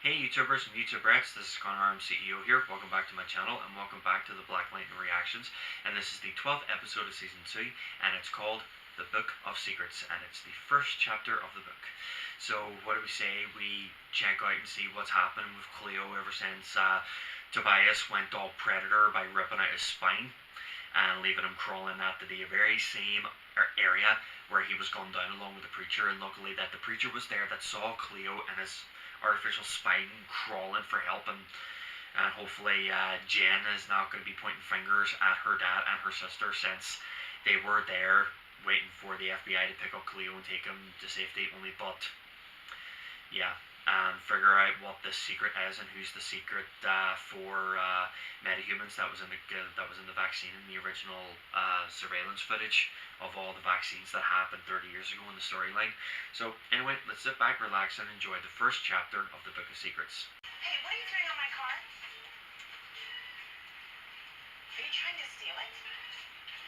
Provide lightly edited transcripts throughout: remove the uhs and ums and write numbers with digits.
Hey YouTubers and YouTuberettes, this is ConorArmCEO here. Welcome back to my channel and welcome back to the Black Lightning Reactions. And this is the 12th episode of Season 2 and it's called The Book of Secrets and it's the first chapter of the book. So what do we say? We check out and see what's happening with Cleo ever since Tobias went all predator by ripping out his spine and leaving him crawling at the very same area where he was gunned down along with the preacher. And luckily that the preacher was there that saw Cleo and his artificial spine crawling for help, and hopefully Jen is not going to be pointing fingers at her dad and her sister since they were there waiting for the FBI to pick up Cleo and take him to safety only. But yeah, and figure out what the secret is and who's the secret for metahumans that was in the vaccine in the original surveillance footage of all the vaccines that happened 30 years ago in the storyline. So anyway, let's sit back, relax, and enjoy the first chapter of the Book of Secrets. Hey, what are you doing on my car? Are you trying to steal it?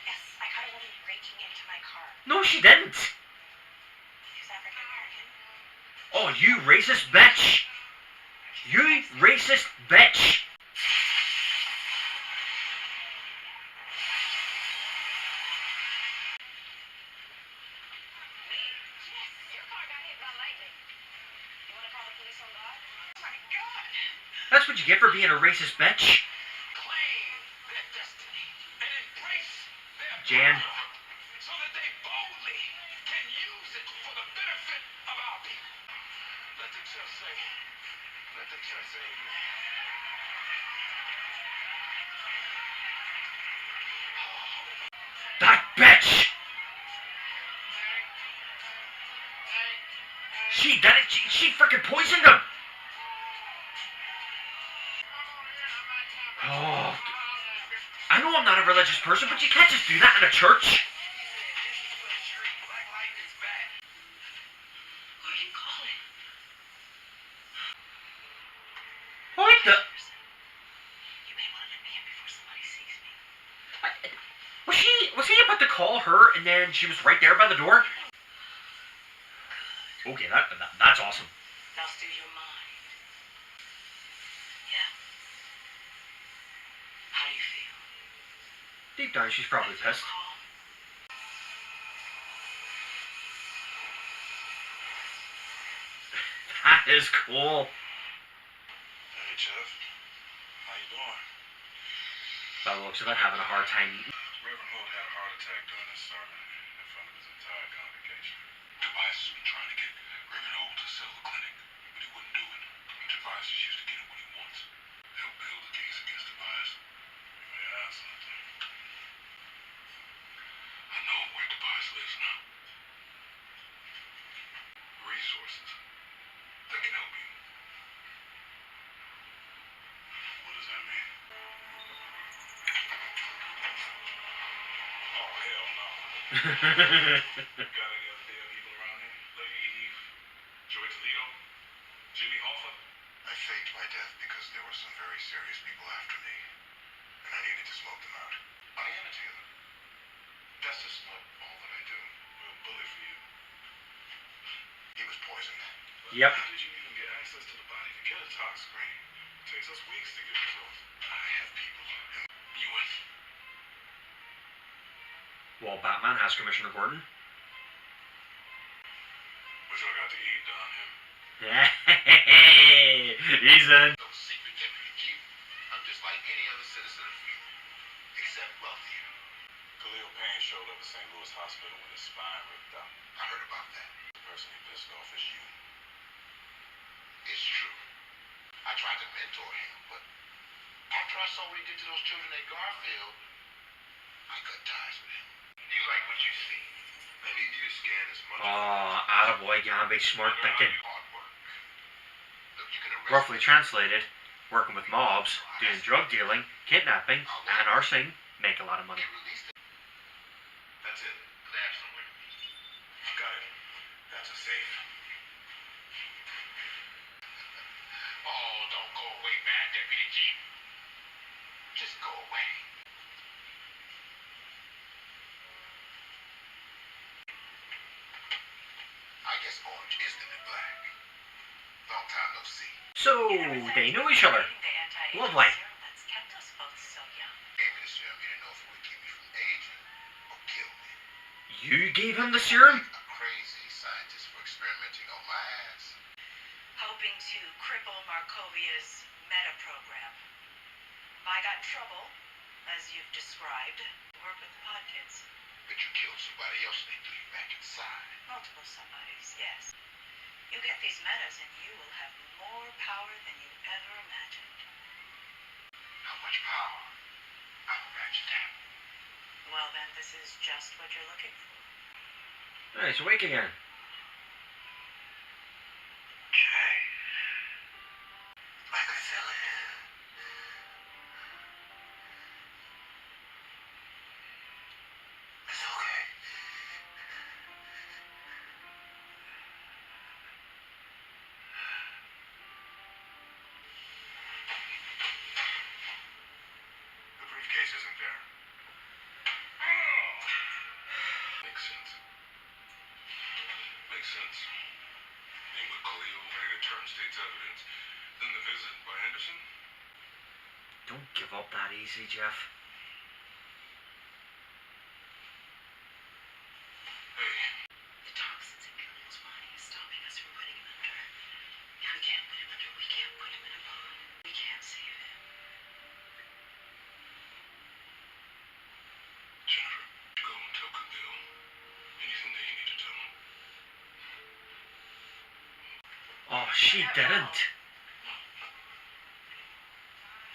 Yes, I caught a woman breaking into my car. No, she didn't! She's African American. Oh, you racist bitch! You racist bitch! That's what you get for being a racist bitch. Claim their destiny and embrace their Jan. power so that they boldly can use it for the benefit of our people. Let the church say amen. That bitch! She did it! She freaking poisoned him! Oh, I know I'm not a religious person, but you can't just do that in a church. Who are you calling? What the? You may want to let me in before somebody sees me. Was he about to call her and then she was right there by the door? Okay, that's awesome. Now steal your mind. Yeah. How do you feel? Deep down, she's probably pissed. That is cool. Hey, Jeff. How you doing? By the looks of it, having a hard time. Reverend Holt had a heart attack during his sermon in front of his entire congregation. Tobias has been trying to get Reverend Holt to sell the clinic, but he wouldn't do it. Tobias is used to getting what he wants. They'll build a case against Tobias. You may ask something. I know where Tobias lives now. Resources that can help you. What does that mean? Oh, hell no. Got any other dead people around here? Lady Eve? Joy Toledo? Jimmy Hoffa? I faked my death because there were some very serious people after me. And I needed to smoke them out. I am a Taylor. That's just not all that I do. Well, bully for you. He was poisoned. Yep. How did you even get access to the body to get a tox screen? It takes us weeks to get results. I have people. You win. Well, Batman has Commissioner Gordon. What y'all got to eat down here? He's in. No secret deputy chief. I'm just like any other citizen of Freedom, except wealthier. Khalil Payne showed up at St. Louis Hospital with his spine ripped out. I heard about that. The person he pissed off is you. It's true. I tried to mentor him, but after I saw what he did to those children at Garfield, I cut ties with him. You like what you see. I need you to scan as much attaboy, Gamby, smart thinking. hard work. Look, you can arrest Roughly translated, working with mobs, doing drug dealing, kidnapping, and arson, make a lot of money. and release them. That's it. Lab somewhere. Got it. That's a safe. Oh, don't go away, man, Deputy Chief. Just go away. I guess orange is the new black. Long time no see. So, they know each other. Lovely. That's kept us both so young. Gave me the serum. You didn't know if it would keep me from aging or kill me. You gave him the serum? A crazy scientist for experimenting on my ass. Hoping to cripple Markovia's meta program. If I got in trouble, as you've described, work with the pod kids. But you killed somebody else and they threw you back inside. Multiple somebodies, yes. You get these metas and you will have more power than you ever imagined. How much power? I've imagined that. Well then, this is just what you're looking for. Oh, he's awake again. Jay. I could feel it. It's okay. The briefcase isn't there. Makes sense. Makes sense. Being with Khalil, ready to turn state's evidence. Then the visit by Henderson. Don't give up that easy, Jeff. Hey, The toxins in Khalil's body is stopping us from putting him under. If we can't put him under, we can't put him in a pod. We can't save him. Jennifer, go and tell Khalil anything that you need to tell him. Oh, she didn't.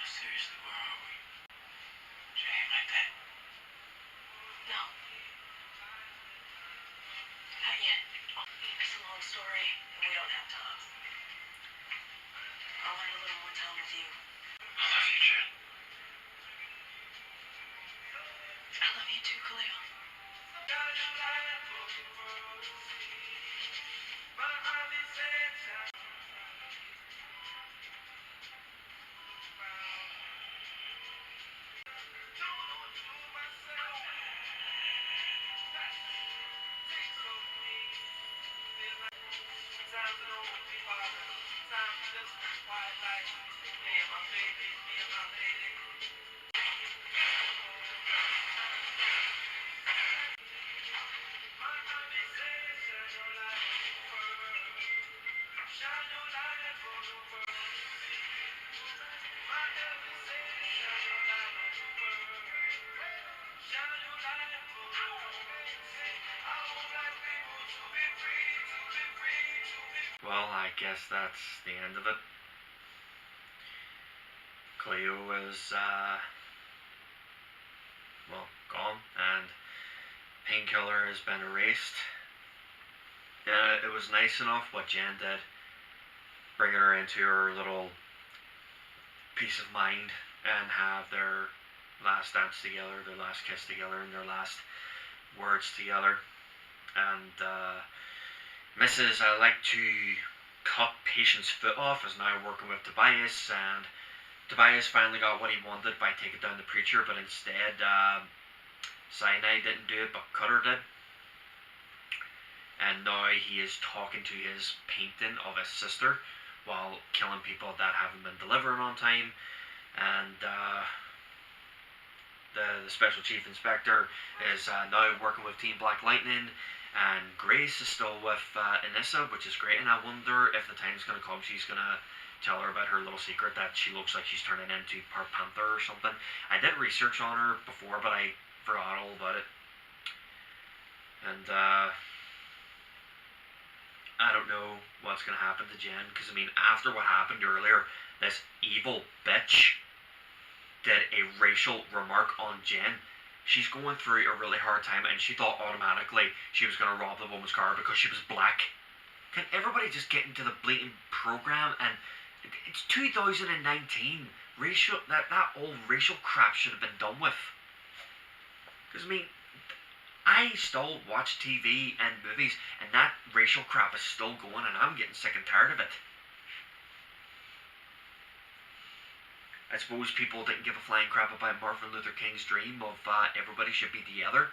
Seriously, where are we? Jay ain't like that. No. Not yet. It's a long story, and we don't have time. I wanted a little more time with you. I love you, Jen. I love you too, Khalil. Well, I guess that's the end of it. Cleo is, well, gone, and Painkiller has been erased. It was nice enough what Jen did, bringing her into her little peace of mind and have their last dance together, their last kiss together, and their last words together. And Mrs. I like to cut Patient's foot off is now working with Tobias, and Tobias finally got what he wanted by taking down the preacher, but instead Cyanide didn't do it, but Cutter did. And now he is talking to his painting of his sister while killing people that haven't been delivering on time. And the Special Chief Inspector is now working with Team Black Lightning, and Grace is still with Anissa, which is great. And I wonder if the time's going to come she's going to tell her about her little secret that she looks like she's turning into part Panther or something. I did research on her before, but I forgot all about it. And I don't know what's going to happen to Jen, because I mean, after what happened earlier, this evil bitch did a racial remark on Jen. She's going through a really hard time, and she thought automatically she was going to rob the woman's car because she was black. Can everybody just get into the blatant program? And it's 2019. That old racial crap should have been done with. Because I mean, I still watch TV and movies, and that racial crap is still going, and I'm getting sick and tired of it. I suppose people didn't give a flying crap about Martin Luther King's dream of everybody should be together.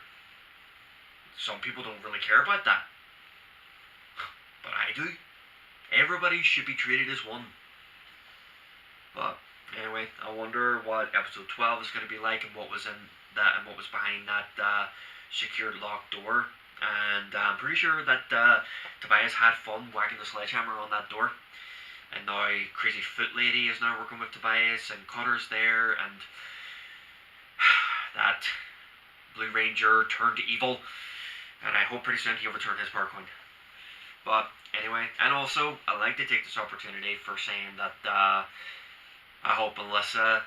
Some people don't really care about that. But I do. Everybody should be treated as one. But anyway, I wonder what episode 12 is going to be like, and what was in that, and what was behind that secured locked door. And I'm pretty sure that Tobias had fun whacking the sledgehammer on that door. And now Crazy Foot Lady is now working with Tobias, and Connor's there, and that Blue Ranger turned evil. And I hope pretty soon he overturned his power coin. But anyway, and also I'd like to take this opportunity for saying that I hope Melissa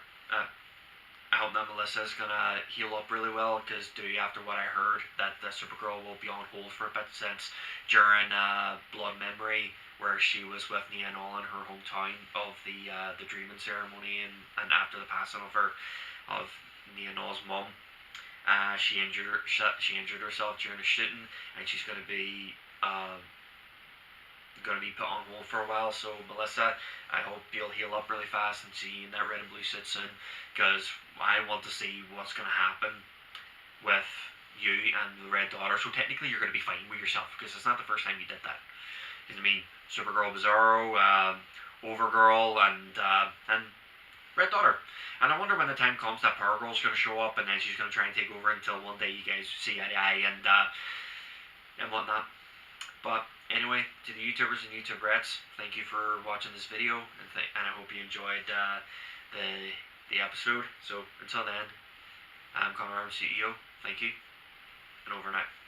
is gonna heal up really well, because after what I heard, that Supergirl will be on hold for a bit, since during Blood Memory, where she was with Nia Nolan in her hometown of the dreaming ceremony, and after the passing of Nia Nolan's mum, she injured herself during a shooting, and she's gonna be put on hold for a while. So Melissa, I hope you'll heal up really fast and see in that red and blue suit soon, because I want to see what's going to happen with you and the Red Daughter. So technically you're going to be fine with yourself, because it's not the first time you did that. Because I mean, Supergirl, Bizarro, Overgirl, and Red Daughter. And I wonder when the time comes that Power Girl's going to show up, and then she's going to try and take over until one day you guys see eye to eye and whatnot. But anyway, to the YouTubers and YouTuberettes, thank you for watching this video, and I hope you enjoyed the episode. So until then, I'm ConorArmCEO. Thank you, and over and out.